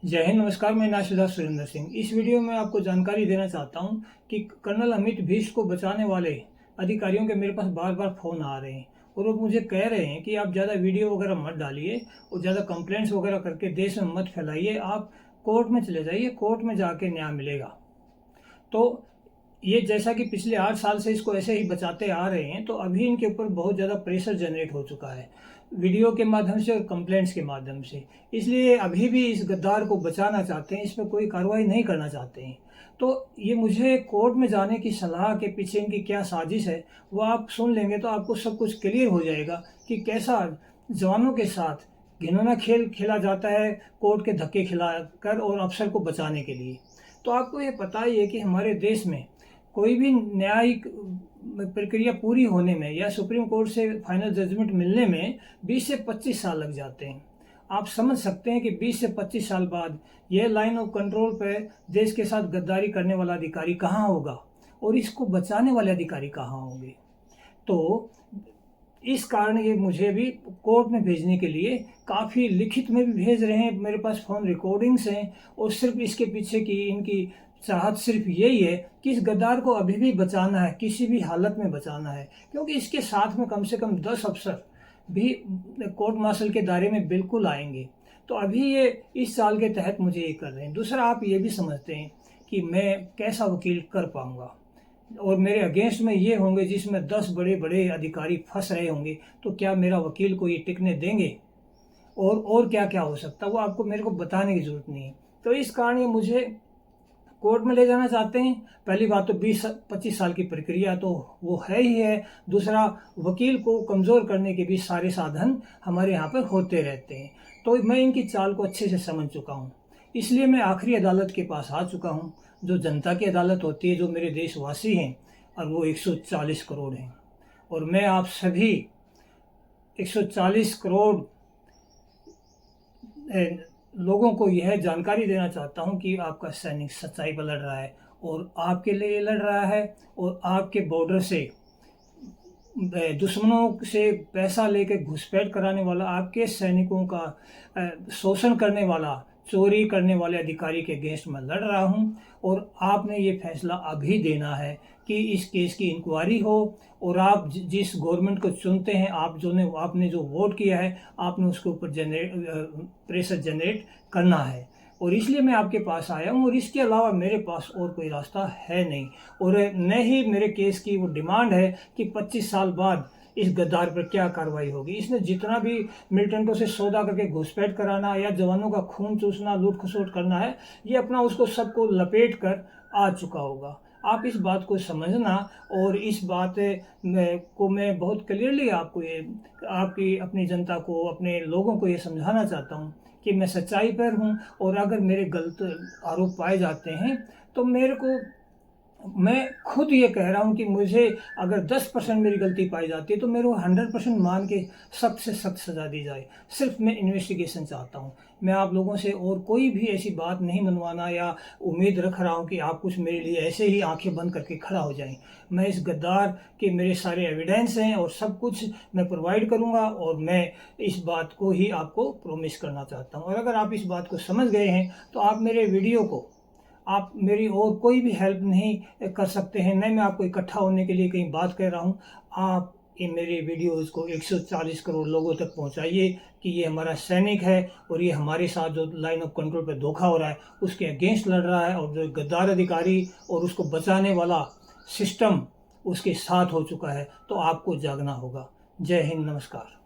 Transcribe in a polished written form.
जय हिंद, नमस्कार। मैं नाशिदा सुरेंद्र सिंह। इस वीडियो में आपको जानकारी देना चाहता हूं कि कर्नल अमित भीष्ट को बचाने वाले अधिकारियों के मेरे पास बार बार फ़ोन आ रहे हैं और वो मुझे कह रहे हैं कि आप ज़्यादा वीडियो वगैरह मत डालिए और ज़्यादा कंप्लेंट्स वगैरह करके देश में मत फैलाइए। आप कोर्ट में चले जाइए, कोर्ट में जाके न्याय मिलेगा। तो ये जैसा कि पिछले 8 साल से इसको ऐसे ही बचाते आ रहे हैं, तो अभी इनके ऊपर बहुत ज़्यादा प्रेशर जनरेट हो चुका है वीडियो के माध्यम से और कंप्लेंट्स के माध्यम से। इसलिए अभी भी इस गद्दार को बचाना चाहते हैं, इस पर कोई कार्रवाई नहीं करना चाहते हैं। तो ये मुझे कोर्ट में जाने की सलाह के पीछे इनकी क्या साजिश है, वो आप सुन लेंगे तो आपको सब कुछ क्लियर हो जाएगा कि कैसा जवानों के साथ घिनौना खेल खेला जाता है कोर्ट के धक्के खिलाकर और अफसर को बचाने के लिए। तो आपको ये पता ही है कि हमारे देश में कोई भी न्यायिक प्रक्रिया पूरी होने में या सुप्रीम कोर्ट से फाइनल जजमेंट मिलने में 20 से 25 साल लग जाते हैं। आप समझ सकते हैं कि 20 से 25 साल बाद यह लाइन ऑफ कंट्रोल पे देश के साथ गद्दारी करने वाला अधिकारी कहाँ होगा और इसको बचाने वाले अधिकारी कहाँ होंगे। तो इस कारण ये मुझे भी कोर्ट में भेजने के लिए काफ़ी लिखित में भी भेज रहे हैं। मेरे पास फ़ोन रिकॉर्डिंग्स हैं और सिर्फ इसके पीछे की इनकी चाहत सिर्फ यही है कि इस गद्दार को अभी भी बचाना है, किसी भी हालत में बचाना है, क्योंकि इसके साथ में कम से कम 10 अफसर भी कोर्ट मार्शल के दायरे में बिल्कुल आएंगे। तो अभी ये इस साल के तहत मुझे ये कर रहे हैं। दूसरा, आप ये भी समझते हैं कि मैं कैसा वकील कर पाऊँगा और मेरे अगेंस्ट में ये होंगे जिसमें 10 बड़े बड़े अधिकारी फंस रहे होंगे, तो क्या मेरा वकील को ये टिकने देंगे और क्या क्या हो सकता है वो आपको मेरे को बताने की ज़रूरत नहीं है। तो इस कारण ये मुझे कोर्ट में ले जाना चाहते हैं। पहली बात तो 20-25 साल की प्रक्रिया तो वो है ही है। दूसरा, वकील को कमज़ोर करने के भी सारे साधन हमारे यहाँ पर होते रहते हैं। तो मैं इनकी चाल को अच्छे से समझ चुका हूँ, इसलिए मैं आखिरी अदालत के पास आ चुका हूँ, जो जनता की अदालत होती है, जो मेरे देशवासी हैं, और वो 140 करोड़ हैं। और मैं आप सभी 140 करोड़ लोगों को यह जानकारी देना चाहता हूं कि आपका सैनिक सच्चाई पर लड़ रहा है और आपके लिए लड़ रहा है और आपके बॉर्डर से दुश्मनों से पैसा लेकर घुसपैठ कराने वाला, आपके सैनिकों का शोषण करने वाला, चोरी करने वाले अधिकारी के अगेंस्ट में लड़ रहा हूं। और आपने ये फैसला अभी देना है कि इस केस की इंक्वायरी हो और आप जिस गवर्नमेंट को चुनते हैं, आपने जो वोट किया है, आपने उसके ऊपर प्रेशर जनरेट करना है। और इसलिए मैं आपके पास आया हूँ और इसके अलावा मेरे पास और कोई रास्ता है नहीं। और न ही मेरे केस की वो डिमांड है कि 25 साल बाद इस गद्दार पर क्या कार्रवाई होगी। इसने जितना भी मिलिटेंटों से सौदा करके घुसपैठ कराना या जवानों का खून चूसना, लूट खसोट करना है, ये अपना उसको सबको लपेट कर आ चुका होगा। आप इस बात को समझना और इस बात को मैं बहुत क्लियरली आपको आपकी अपनी जनता को, अपने लोगों को ये समझाना चाहता हूँ कि मैं सच्चाई पर हूँ। और अगर मेरे गलत आरोप पाए जाते हैं तो मैं खुद ये कह रहा हूँ कि मुझे अगर 10% मेरी गलती पाई जाती है तो मेरे को 100% मान के सख्त से सख्त सज़ा दी जाए। सिर्फ मैं इन्वेस्टिगेशन चाहता हूँ। मैं आप लोगों से और कोई भी ऐसी बात नहीं मनवाना या उम्मीद रख रहा हूँ कि आप कुछ मेरे लिए ऐसे ही आंखें बंद करके खड़ा हो जाएं। मैं इस गद्दार के मेरे सारे एविडेंस हैं और सब कुछ मैं प्रोवाइड करूँगा और मैं इस बात को ही आपको प्रॉमिस करना चाहता हूँ। और अगर आप इस बात को समझ गए हैं तो आप मेरे वीडियो को, आप मेरी और कोई भी हेल्प नहीं कर सकते हैं। न मैं आपको इकट्ठा होने के लिए कहीं बात कर रहा हूँ। आप ये मेरे वीडियोज़ को 140 करोड़ लोगों तक पहुँचाइए कि ये हमारा सैनिक है और ये हमारे साथ जो लाइन ऑफ कंट्रोल पे धोखा हो रहा है उसके अगेंस्ट लड़ रहा है, और जो गद्दार अधिकारी और उसको बचाने वाला सिस्टम उसके साथ हो चुका है। तो आपको जागना होगा। जय हिंद, नमस्कार।